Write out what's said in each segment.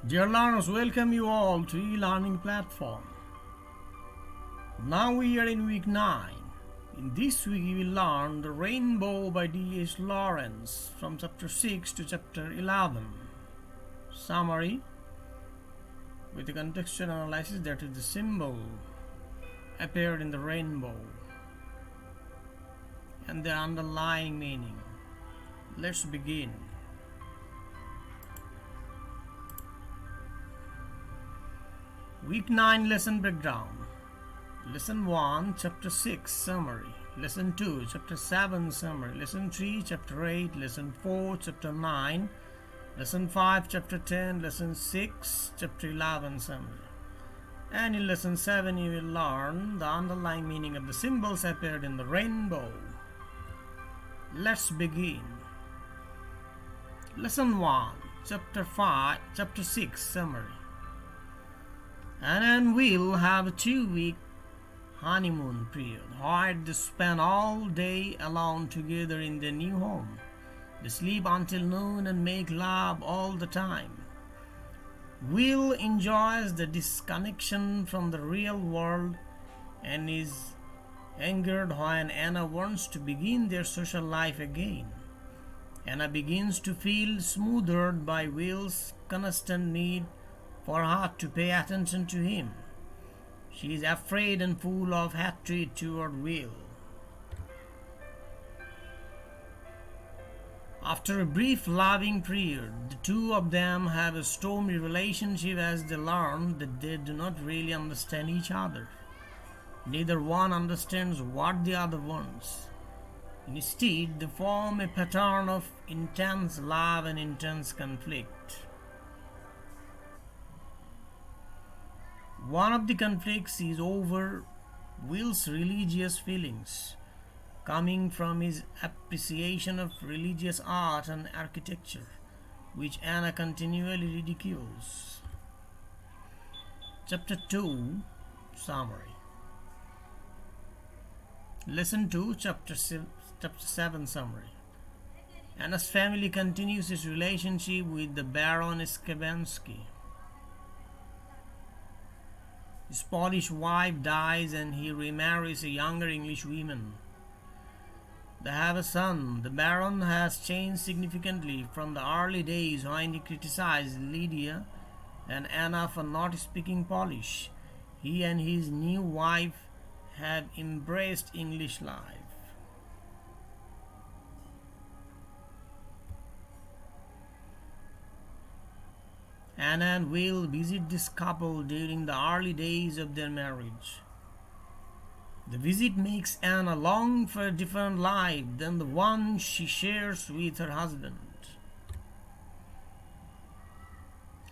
Dear learners, welcome you all to e-learning platform. Now we are in week 9. In this week we will learn The Rainbow by D.H. Lawrence from chapter 6 to chapter 11. Summary: with the contextual analysis, that is the symbol appeared in the rainbow and their underlying meaning. Let's begin. Week 9 lesson breakdown. Lesson 1, Chapter 6 summary. Lesson 2, Chapter 7 summary. Lesson 3, Chapter 8. Lesson 4, Chapter 9. Lesson 5, Chapter 10. Lesson 6, Chapter 11 summary. And in Lesson 7 you will learn the underlying meaning of the symbols appeared in the rainbow. Let's begin. Lesson 1, Chapter 6 summary. Anna and Will have a 2-week honeymoon period where they spend all day alone together in their new home. They sleep until noon and make love all the time. Will enjoys the disconnection from the real world and is angered when Anna wants to begin their social life again. Anna begins to feel smothered by Will's constant need for her to pay attention to him. She is afraid and full of hatred toward Will. After a brief loving period, the two of them have a stormy relationship as they learn that they do not really understand each other. Neither one understands what the other wants. Instead, they form a pattern of intense love and intense conflict. One of the conflicts is over Will's religious feelings, coming from his appreciation of religious art and architecture, which Anna continually ridicules. Chapter 2 summary. Lesson 2, Chapter 7 summary. Anna's family continues its relationship with the Baron Skabansky. His Polish wife dies and he remarries a younger English woman. They have a son. The Baron has changed significantly from the early days when he criticized Lydia and Anna for not speaking Polish. He and his new wife have embraced English life. Anna and Will visit this couple during the early days of their marriage. The visit makes Anna long for a different life than the one she shares with her husband.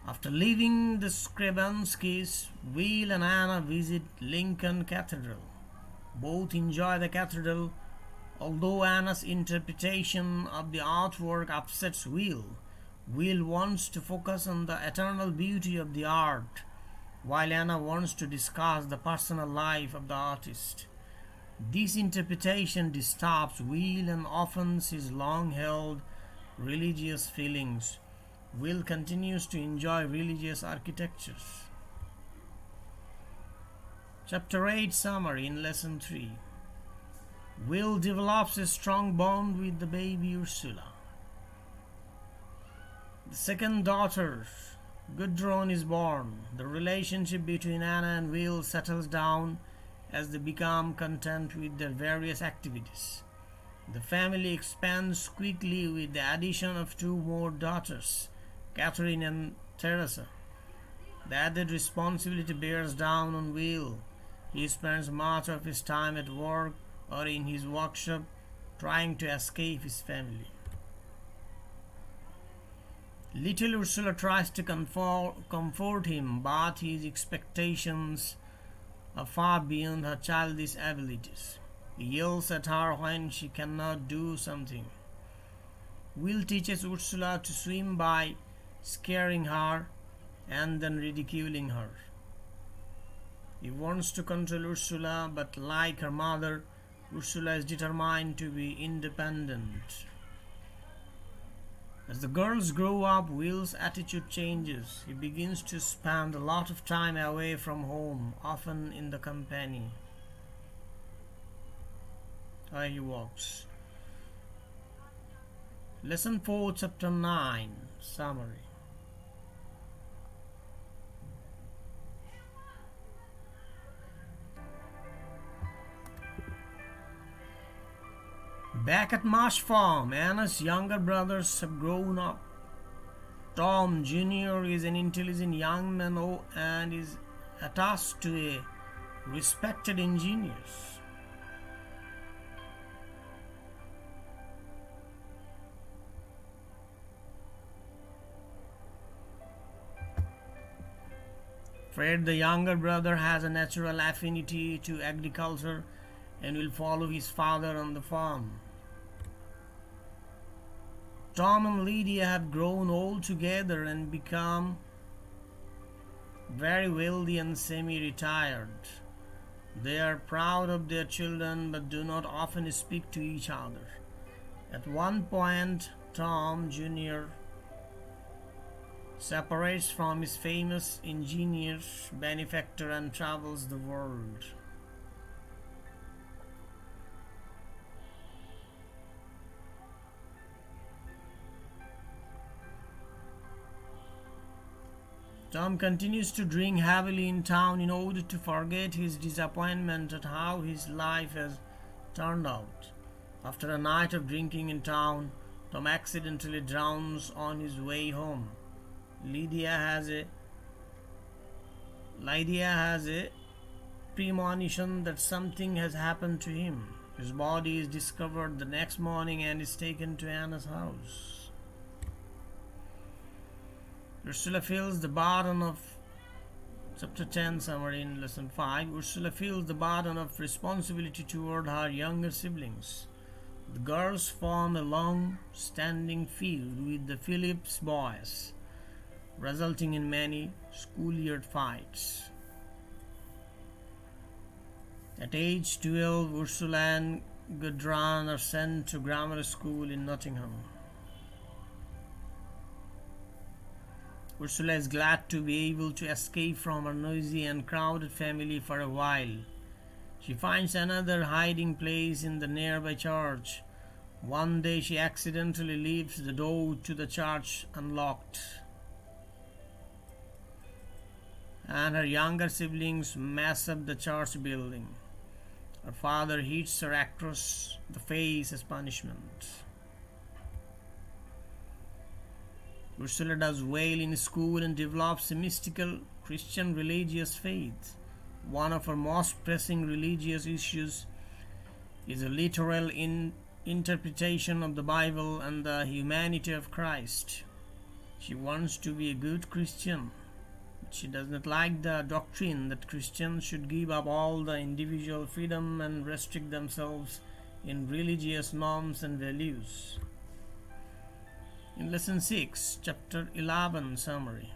After leaving the Skabanskys, Will and Anna visit Lincoln Cathedral. Both enjoy the cathedral, although Anna's interpretation of the artwork upsets Will. Will wants to focus on the eternal beauty of the art, while Anna wants to discuss the personal life of the artist. This interpretation disturbs Will and offends his long-held religious feelings. Will continues to enjoy religious architectures. Chapter 8 summary in Lesson 3. Will develops a strong bond with the baby Ursula. The second daughter, Gudrun, is born. The relationship between Anna and Will settles down as they become content with their various activities. The family expands quickly with the addition of 2 more daughters, Catherine and Teresa. The added responsibility bears down on Will. He spends much of his time at work or in his workshop trying to escape his family. Little Ursula tries to comfort him, but his expectations are far beyond her childish abilities. He yells at her when she cannot do something. Will teaches Ursula to swim by scaring her and then ridiculing her. He wants to control Ursula, but like her mother, Ursula is determined to be independent. As the girls grow up, Will's attitude changes. He begins to spend a lot of time away from home, often in the company where he works. Lesson 4, Chapter 9, Summary. Back at Marsh Farm, Anna's younger brothers have grown up. Tom Jr. is an intelligent young man and is attached to a respected engineer. Fred, the younger brother, has a natural affinity to agriculture and will follow his father on the farm. Tom and Lydia have grown old together and become very wealthy and semi-retired. They are proud of their children but do not often speak to each other. At one point, Tom Jr. separates from his famous engineer, benefactor, and travels the world. Tom continues to drink heavily in town in order to forget his disappointment at how his life has turned out. After a night of drinking in town, Tom accidentally drowns on his way home. Lydia has a premonition that something has happened to him. His body is discovered the next morning and is taken to Anna's house. Ursula feels the burden of Chapter 10 summary in Lesson 5. Ursula feels the burden of responsibility toward her younger siblings. The girls form a long-standing feud with the Phillips boys, resulting in many schoolyard fights. At age 12, Ursula and Gudrun are sent to grammar school in Nottingham. Ursula is glad to be able to escape from her noisy and crowded family for a while. She finds another hiding place in the nearby church. One day she accidentally leaves the door to the church unlocked, and her younger siblings mess up the church building. Her father hits her across the face as punishment. Ursula does well in school and develops a mystical Christian religious faith. One of her most pressing religious issues is a literal interpretation of the Bible and the humanity of Christ. She wants to be a good Christian, but she does not like the doctrine that Christians should give up all the individual freedom and restrict themselves in religious norms and values. In Lesson 6, Chapter 11 summary.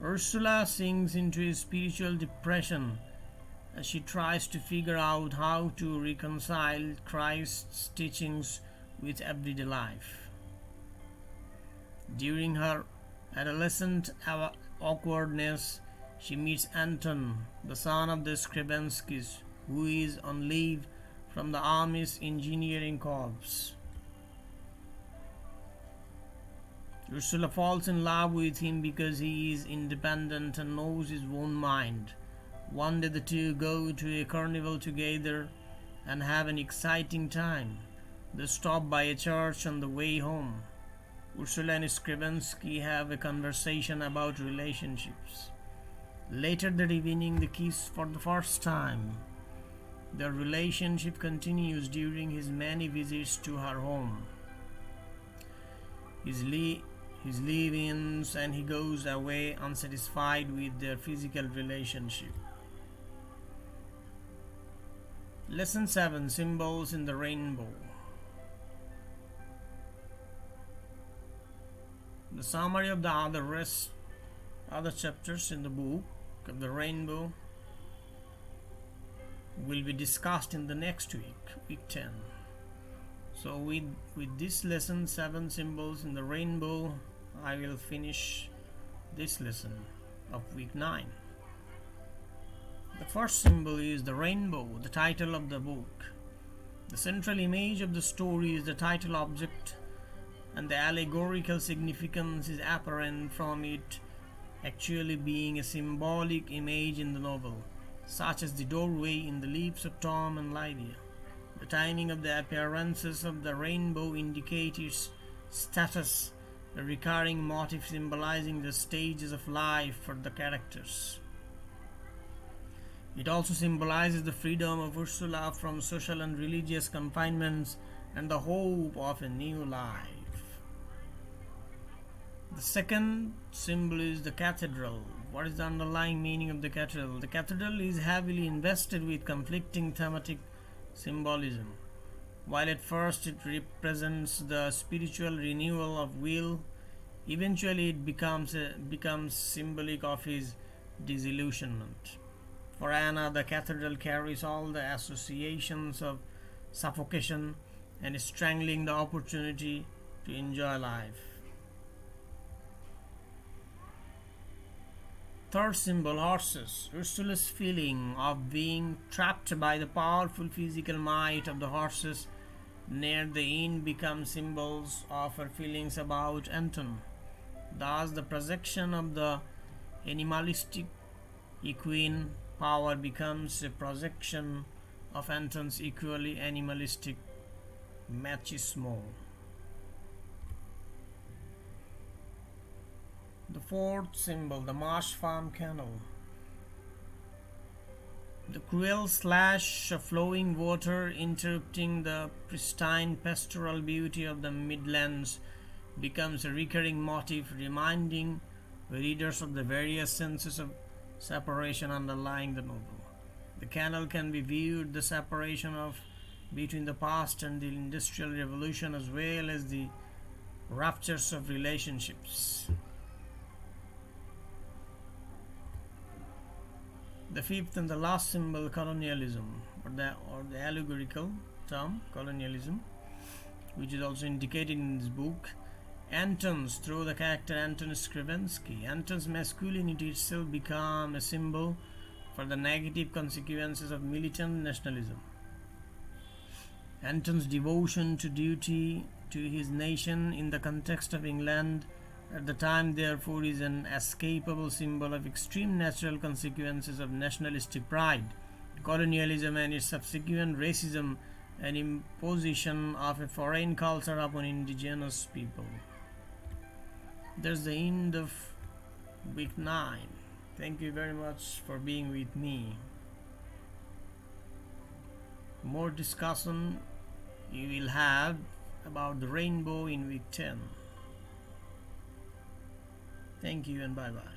Ursula sinks into a spiritual depression as she tries to figure out how to reconcile Christ's teachings with everyday life. During her adolescent awkwardness, she meets Anton, the son of the Skrebenskys, who is on leave from the Army's engineering corps. Ursula falls in love with him because he is independent and knows his own mind. One day the two go to a carnival together and have an exciting time. They stop by a church on the way home. Ursula and Skrebensky have a conversation about relationships. Later that evening they kiss for the first time. Their relationship continues during his many visits to her home. His leave-ins, and he goes away unsatisfied with their physical relationship. Lesson 7, Symbols in the Rainbow. The summary of the other chapters in the book of the rainbow will be discussed in the next week, week 10. So with this lesson, 7 symbols in the rainbow, I will finish this lesson of week 9. The first symbol is the rainbow, the title of the book. The central image of the story is the title object, and the allegorical significance is apparent from it actually being a symbolic image in the novel, such as the doorway in the lips of Tom and Lydia. The timing of the appearances of the rainbow indicate its status, a recurring motif symbolizing the stages of life for the characters. It also symbolizes the freedom of Ursula from social and religious confinements and the hope of a new life. The second symbol is the cathedral. What is the underlying meaning of the cathedral? The cathedral is heavily invested with conflicting thematic symbolism. While at first it represents the spiritual renewal of Will, eventually it becomes symbolic of his disillusionment. For Anna, the cathedral carries all the associations of suffocation and strangling the opportunity to enjoy life. Third symbol, horses. Ursula's feeling of being trapped by the powerful physical might of the horses near the inn becomes symbols of her feelings about Anton. Thus, the projection of the animalistic equine power becomes a projection of Anton's equally animalistic machismo. The fourth symbol, the Marsh farm canal. The cruel slash of flowing water interrupting the pristine pastoral beauty of the Midlands becomes a recurring motif, reminding readers of the various senses of separation underlying the novel. The canal can be viewed the separation of between the past and the Industrial Revolution, as well as the ruptures of relationships. The fifth and the last symbol, colonialism, or the allegorical term colonialism, which is also indicated in this book. Anton's, through the character Anton Scrivensky, Anton's masculinity itself became a symbol for the negative consequences of militant nationalism. Anton's devotion to duty to his nation in the context of England at the time, therefore, is an escapable symbol of extreme natural consequences of nationalistic pride, colonialism and its subsequent racism and imposition of a foreign culture upon indigenous people. That's the end of week 9. Thank you very much for being with me. More discussion you will have about the rainbow in week 10. Thank you and bye bye.